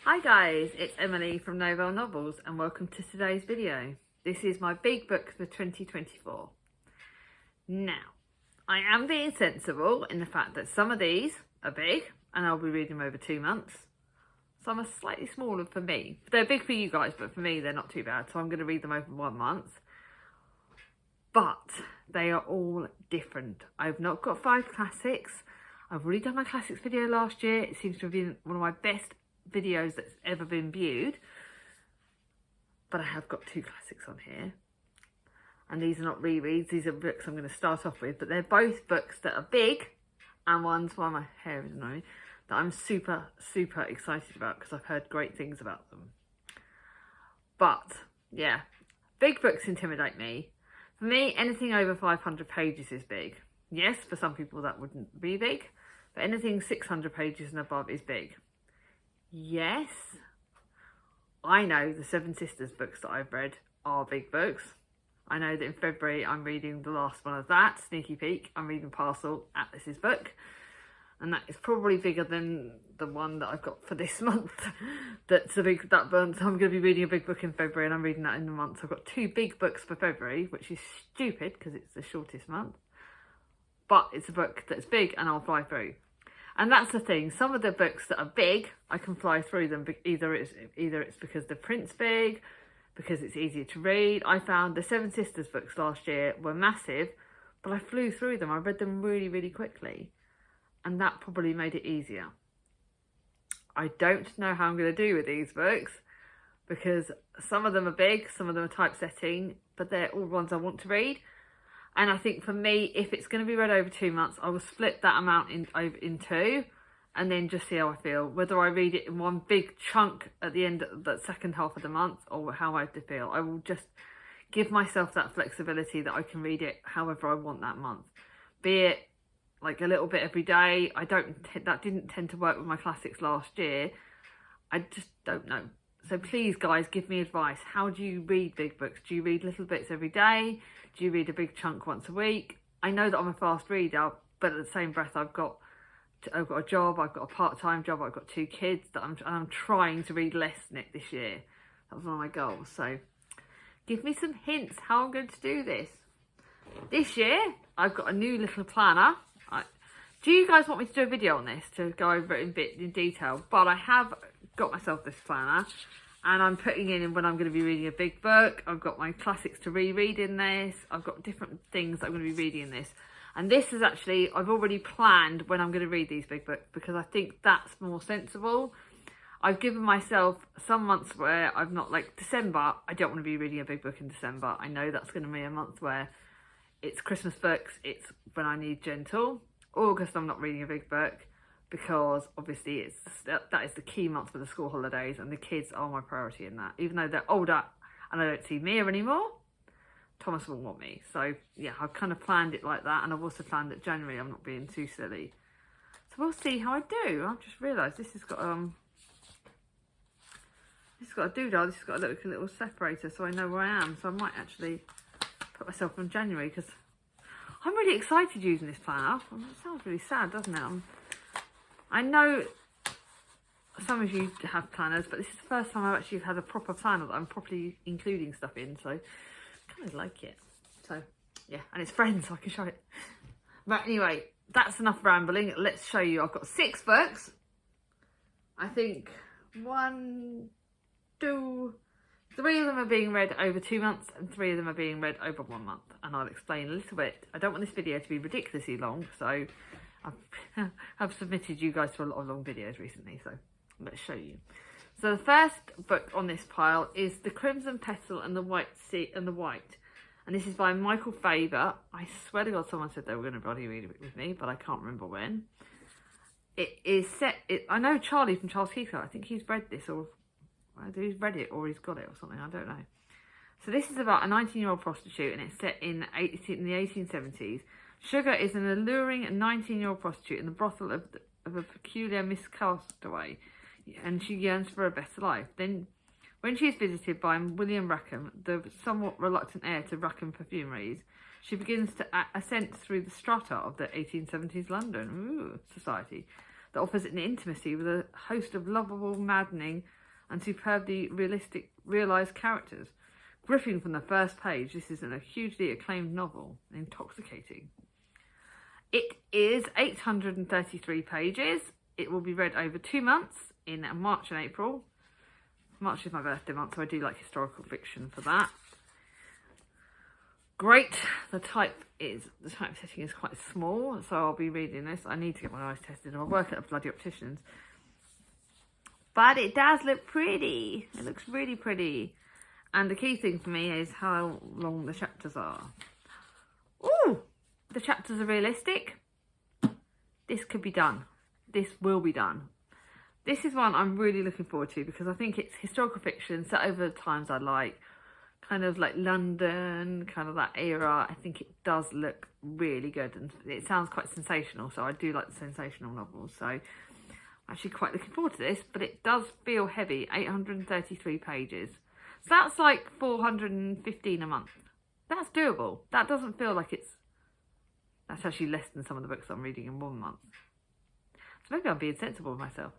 Hi guys, it's Emily from Novel Novels and welcome to today's video. This is my big book for 2024. Now, I am being sensible in the fact that some of these are big and I'll be reading them over 2 months. Some are slightly smaller for me. They're big for you guys, but for me they're not too bad, so I'm going to read them over 1 month. But they are all different. I've not got 5 classics. I've already done my classics video last year. It seems to have been one of my best videos that's ever been viewed, but I have got 2 classics on here, and these are not rereads. These are books I'm going to start off with, but they're both books that are big, and one's why my hair is annoying, that I'm super excited about because I've heard great things about them. But yeah, big books intimidate me. For me, anything over 500 pages is big. Yes, for some people that wouldn't be big, but anything 600 pages and above is big. Yes, I know the Seven Sisters books that I've read are big books. I know that in February I'm reading the last one of that, Sneaky Peek. I'm reading Parcel, Atlas's book, and that is probably bigger than the one that I've got for this month. That's a big, so I'm going to be reading a big book in February, and I'm reading that in the month. So I've got 2 big books for February, which is stupid because it's the shortest month, but it's a book that's big and I'll fly through. And that's the thing, some of the books that are big, I can fly through them. Either it's because the print's big, because it's easier to read. I found the Seven Sisters books last year were massive, but I flew through them. I read them really quickly, and that probably made it easier. I don't know how I'm going to do with these books, because some of them are big, some of them are typesetting, but they're all ones I want to read. And I think for me, if it's going to be read over 2 months, I will split that amount in 2 and then just see how I feel. Whether I read it in one big chunk at the end of the second half of the month or how I feel. I will just give myself that flexibility that I can read it however I want that month. Be it like a little bit every day. That didn't tend to work with my classics last year. I just don't know. So please, guys, give me advice. How do you read big books? Do you read little bits every day? Do you read a big chunk once a week? I know that I'm a fast reader, but at the same breath, I've got a job, I've got a part-time job, I've got 2 kids, that I'm trying to read less this year. That was one of my goals. So give me some hints how I'm going to do this. This year, I've got a new little planner. Do you guys want me to do a video on this to go over it in detail? But I have got myself this planner, and I'm putting in when I'm going to be reading a big book. I've got my classics to reread in this. I've got different things that I'm going to be reading in this. And this is actually, I've already planned when I'm going to read these big books, because I think that's more sensible. I've given myself some months where I've not, like December, I don't want to be reading a big book in December. I know that's going to be a month where it's Christmas books, it's when I need gentle. August, I'm not reading a big book, because obviously that is the key month for the school holidays, and the kids are my priority in that. Even though they're older and I don't see Mia anymore, Thomas will want me. So yeah, I've kind of planned it like that, and I've also planned that January I'm not being too silly. So we'll see how I do. I've just realised this has got a doodle. This has got a little separator, so I know where I am. So I might actually put myself on January, because I'm really excited using this planner. It sounds really sad, doesn't it? I know some of you have planners, but this is the first time I've actually had a proper planner that I'm properly including stuff in, so I kind of like it. So yeah, and it's friends, so I can show it. But anyway, that's enough rambling. Let's show you. I've got 6 books. I think 1, 2, 3 of them are being read over 2 months, and 3 of them are being read over 1 month. And I'll explain a little bit. I don't want this video to be ridiculously long, so I've submitted you guys to a lot of long videos recently, so let's show you. So the first book on this pile is The Crimson Petal and the White Sea and the White, and this is by Michael Faber. I swear to God, someone said they were going to bloody read it with me, but I can't remember when. It is set. I know Charlie from Charles Heathcote. I think he's read this, or either he's read it or he's got it or something. I don't know. So this is about a 19-year-old prostitute, and it's set in the 1870s. Sugar is an alluring 19-year-old prostitute in the brothel of a peculiar Miss Castaway, and she yearns for a better life. Then, when she is visited by William Rackham, the somewhat reluctant heir to Rackham Perfumeries, she begins to ascend through the strata of the 1870s London society. that offers an intimacy with a host of lovable, maddening and superbly realised characters. Gripping from the first page, this is a hugely acclaimed novel, intoxicating. It is 833 pages. It will be read over 2 months in March and April. March is my birthday month, so I do like historical fiction for that. Great. The type setting is quite small, so I'll be reading this. I need to get my eyes tested. I work at a bloody optician's. But it does look pretty. It looks really pretty. And the key thing for me is how long the chapters are. Ooh! The chapters are realistic. This could be done. This will be done. This is one I'm really looking forward to because I think it's historical fiction set over the times I like. Kind of like London, kind of that era. I think it does look really good and it sounds quite sensational. So I do like the sensational novels. So I'm actually quite looking forward to this. But it does feel heavy. 833 pages. So that's like 415 a month. That's doable. That doesn't feel like it's... That's actually less than some of the books I'm reading in 1 month. So maybe I'm being sensible with myself.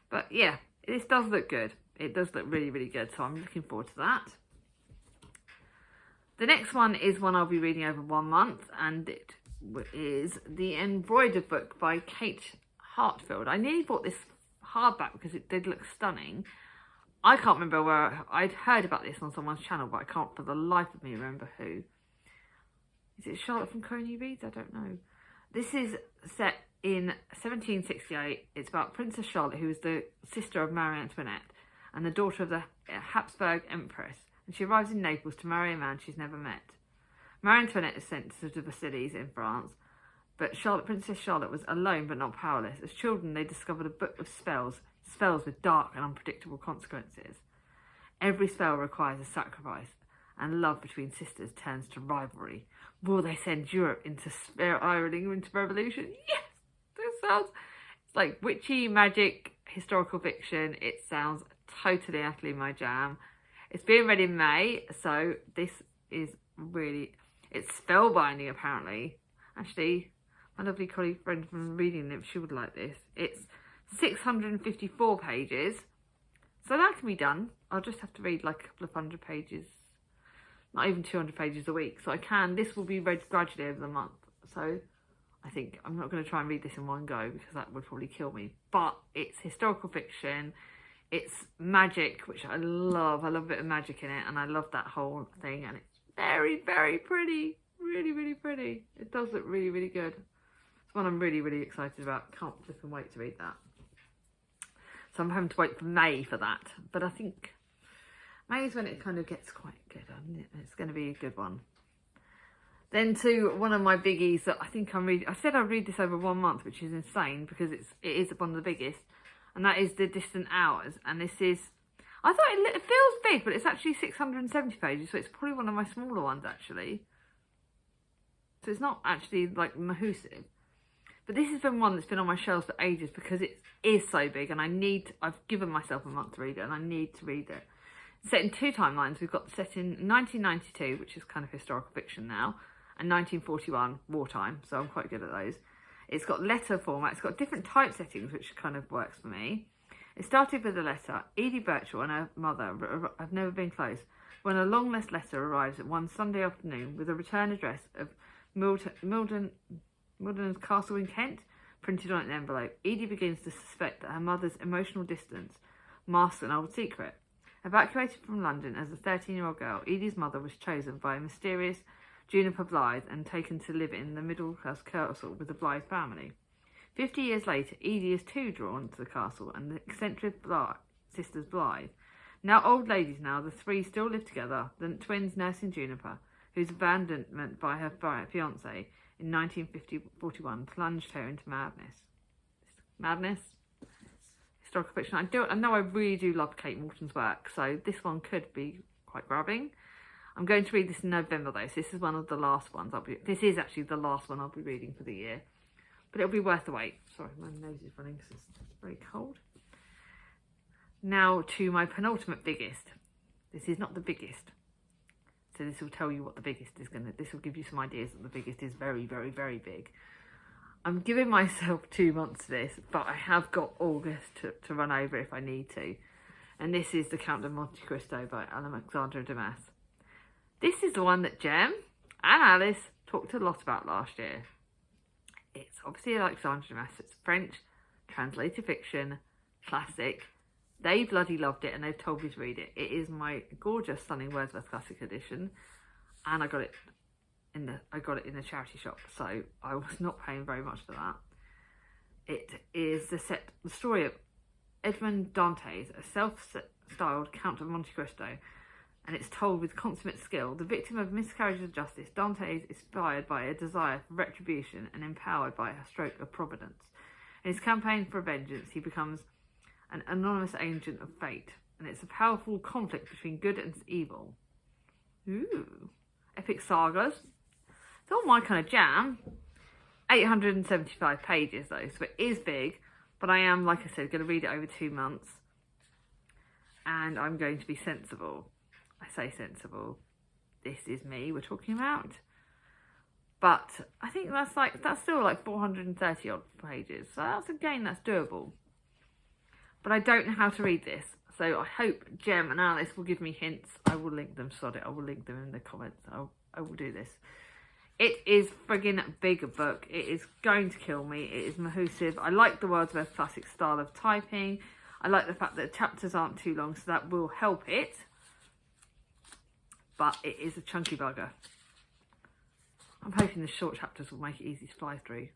But yeah, this does look good. It does look really, really good. So I'm looking forward to that. The next one is one I'll be reading over 1 month. And it is the Embroider book by Kate Hartfield. I nearly bought this hardback because it did look stunning. I can't remember where I'd heard about this on someone's channel, but I can't for the life of me remember who. Is it Charlotte from Coney Reads? I don't know. This is set in 1768. It's about Princess Charlotte, who is the sister of Marie Antoinette and the daughter of the Habsburg Empress. And she arrives in Naples to marry a man she's never met. Marie Antoinette is sent to Versailles in France, but Princess Charlotte was alone but not powerless. As children, they discovered a book of spells with dark and unpredictable consequences. Every spell requires a sacrifice, and love between sisters turns to rivalry. Will they send Europe into spiraling into revolution? Yes! This sounds... It's like witchy, magic, historical fiction. It sounds totally, utterly my jam. It's being read in May, so this is really... It's spellbinding, apparently. Actually, my lovely colleague friend from Reading Lips, she would like this. It's 654 pages, so that can be done. I'll just have to read like a couple of 100 pages, not even 200 pages a week. So this will be read gradually over the month. So I think I'm not going to try and read this in one go because that would probably kill me. But it's historical fiction, it's magic, which I love. I love a bit of magic in it, and I love that whole thing. And it's very, very pretty, really, really pretty. It does look really, really good. It's one I'm really, really excited about. Can't flip and wait to read that. So I'm having to wait for May for that. But I think May is when it kind of gets quite good. It's going to be a good one. Then to one of my biggies that I think I'm reading. I said I'd read this over 1 month, which is insane because it is one of the biggest. And that is The Distant Hours. And this is... I thought it feels big, but it's actually 670 pages. So it's probably one of my smaller ones, actually. So it's not actually like massive. But this has been one that's been on my shelves for ages because it is so big and I've given myself a month to read it and I need to read it. Set in 2 timelines, we've got set in 1992, which is kind of historical fiction now, and 1941, wartime, so I'm quite good at those. It's got letter format, it's got different type settings, which kind of works for me. It started with a letter. Edie Birchall and her mother have never been close when a long-list letter arrives at one Sunday afternoon with a return address of Milden's Castle in Kent printed on an envelope. Edie begins to suspect that her mother's emotional distance masks an old secret. Evacuated from London as a 13-year-old girl, Edie's mother was chosen by a mysterious Juniper Blythe and taken to live in the middle-class castle with the Blythe family. 50 years later, Edie is too drawn to the castle and the eccentric sisters Blythe. Now old ladies the three still live together, the twins nursing Juniper, whose abandonment by her fiancé in 1941 plunged her into madness. Madness? Historical fiction. I know I really do love Kate Morton's work, so this one could be quite grabbing. I'm going to read this in November though, so this is one of the last ones this is actually the last one I'll be reading for the year. But it'll be worth the wait. Sorry, my nose is running because it's very cold. Now to my penultimate biggest. This is not the biggest. So this will tell you what the biggest is this will give you some ideas that the biggest is very, very, very big. I'm giving myself 2 months to this, but I have got August to run over if I need to. And this is The Count of Monte Cristo by Alexandre Dumas. This is the one that Jem and Alice talked a lot about last year. It's obviously Alexandre Dumas. It's French translated fiction, classic. They bloody loved it and they've told me to read it. It is my gorgeous, stunning Wordsworth Classic Edition, and I got it in the charity shop, so I was not paying very much for that. It is the story of Edmond Dantes, a self-styled Count of Monte Cristo, and it's told with consummate skill. The victim of miscarriage of justice, Dantes is inspired by a desire for retribution and empowered by a stroke of providence. In his campaign for vengeance, he becomes an anonymous agent of fate, and it's a powerful conflict between good and evil. Ooh, epic sagas. It's all my kind of jam. 875 pages though, so it is big, but I am, like I said, going to read it over 2 months, and I'm going to be sensible. I say sensible. This is me we're talking about. But I think that's still like 430 odd pages, so that's that's doable. But I don't know how to read this, so I hope Jem and Alice will give me hints. I will link them, sod it, I will link them in the comments. I will do this. It is friggin' big book. It is going to kill me. It is mahoosive. I like the Wordsworth Classic style of typing. I like the fact that chapters aren't too long, so that will help it. But it is a chunky bugger. I'm hoping the short chapters will make it easy to fly through.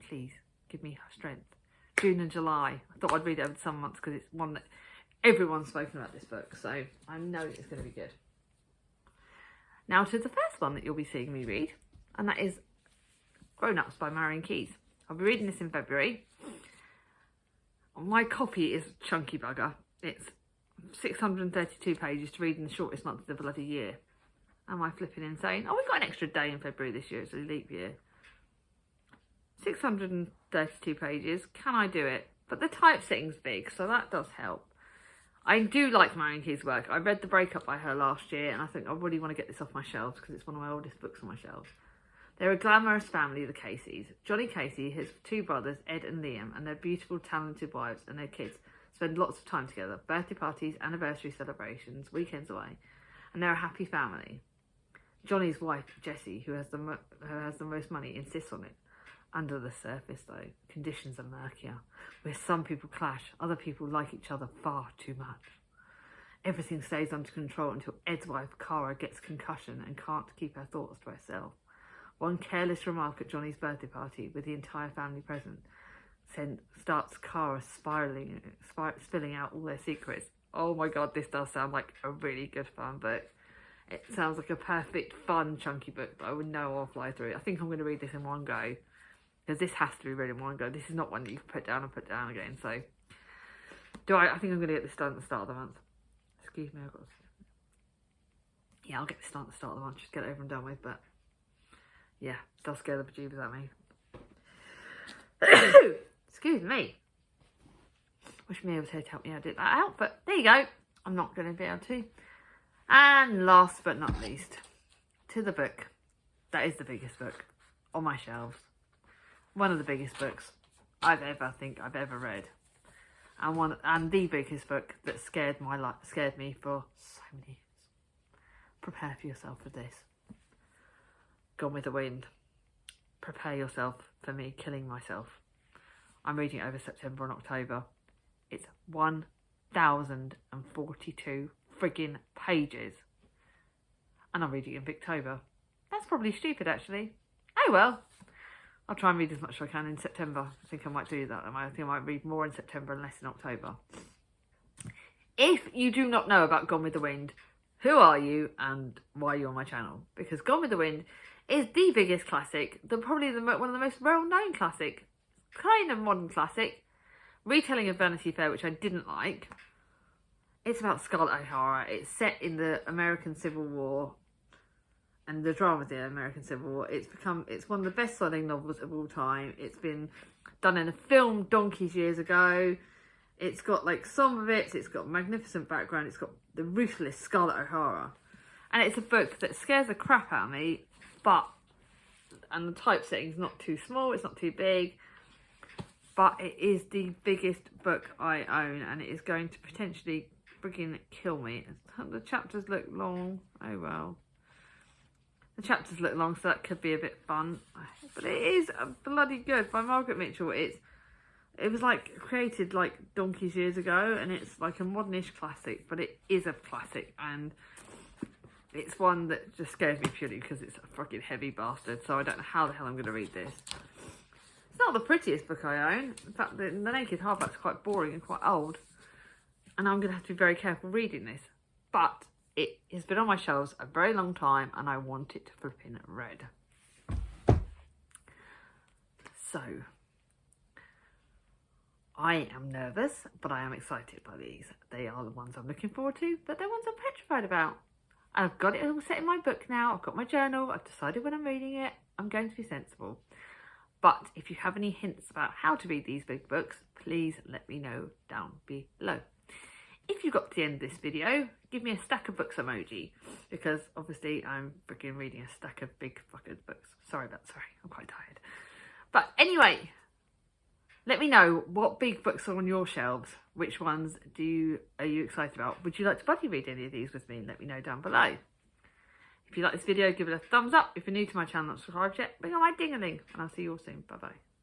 Please, give me strength. June and July. I thought I'd read it over the summer months because it's one that everyone's spoken about this book, so I know it's going to be good. Now to the first one that you'll be seeing me read, and that is Grownups by Marion Keyes. I'll be reading this in February. My copy is chunky bugger. It's 632 pages to read in the shortest month of the bloody year. Am I flipping insane? Oh, we've got an extra day in February this year. It's a leap year. 632 pages. Can I do it? But the typesetting's big, so that does help. I do like Marion Keyes' work. I read The Breakup by her last year, and I think I really want to get this off my shelves because it's one of my oldest books on my shelves. They're a glamorous family, the Caseys. Johnny Casey, his 2 brothers, Ed and Liam, and their beautiful, talented wives and their kids spend lots of time together. Birthday parties, anniversary celebrations, weekends away. And they're a happy family. Johnny's wife, Jessie, who has the most money, insists on it. Under the surface, though, conditions are murkier, where some people clash, other people like each other far too much. Everything stays under control until Ed's wife, Cara, gets concussion and can't keep her thoughts to herself. One careless remark at Johnny's birthday party, with the entire family present, starts Cara spilling out all their secrets. Oh my god, this does sound like a really good fun book. It sounds like a perfect, fun, chunky book that I would know I'll fly through. I think I'm going to read this in one go, because this has to be read in one go. This is not one that you can put down and put down again. So, I think I'm going to get this done at the start of the month. Excuse me, I'll get this done at the start of the month. Just get it over and done with. But yeah, it does scare the bejeebers at me. Excuse me. Wish me was here to help me edit that out, but there you go. I'm not going to be able to. And last but not least, to the book that is the biggest book on my shelves. One of the biggest books I've ever read, and the biggest book that scared me for so many years. Prepare for yourself for this. Gone with the Wind. Prepare yourself for me killing myself. I'm reading it over September and October. It's 1,042 friggin' pages. And I'm reading it in Victober. That's probably stupid, actually. Oh well. I'll try and read as much as I can in September. I think I might do that. I think I might read more in September and less in October. If you do not know about Gone with the Wind, who are you and why are you on my channel? Because Gone with the Wind is the biggest classic, one of the most well-known classic, kind of modern classic, retelling of Vanity Fair, which I didn't like. It's about Scarlett O'Hara. It's set in the American Civil War and the drama of the American Civil War. It's one of the best-selling novels of all time. It's been done in a film donkeys years ago. It's got like some of it. It's got a magnificent background. It's got the ruthless Scarlett O'Hara. And it's a book that scares the crap out of me, and the typesetting's not too small, it's not too big. but it is the biggest book I own, and it is going to potentially friggin' kill me. The chapters look long. Oh well. The chapters look long, so that could be a bit fun. But it is bloody good, by Margaret Mitchell. It was like created like donkey's years ago, and it's like a modernish classic, but it is a classic, and it's one that just scares me purely because it's a fucking heavy bastard. So I don't know how the hell I'm going to read this. It's not the prettiest book I own. In fact, the naked hardback's quite boring and quite old. And I'm going to have to be very careful reading this. But it has been on my shelves a very long time and I want it flipping read. So, I am nervous, but I am excited by these. They are the ones I'm looking forward to, but they're ones I'm petrified about. I've got it all set in my book now. I've got my journal. I've decided when I'm reading it, I'm going to be sensible. But if you have any hints about how to read these big books, please let me know down below. If you got to the end of this video, give me a stack of books emoji, because obviously I'm freaking reading a stack of big fucking books. Sorry, I'm quite tired. But anyway, let me know what big books are on your shelves. Which ones are you excited about? Would you like to buddy read any of these with me? Let me know down below. If you like this video, give it a thumbs up. If you're new to my channel, not subscribed yet, bring on my ding-a-ling, and I'll see you all soon. Bye bye.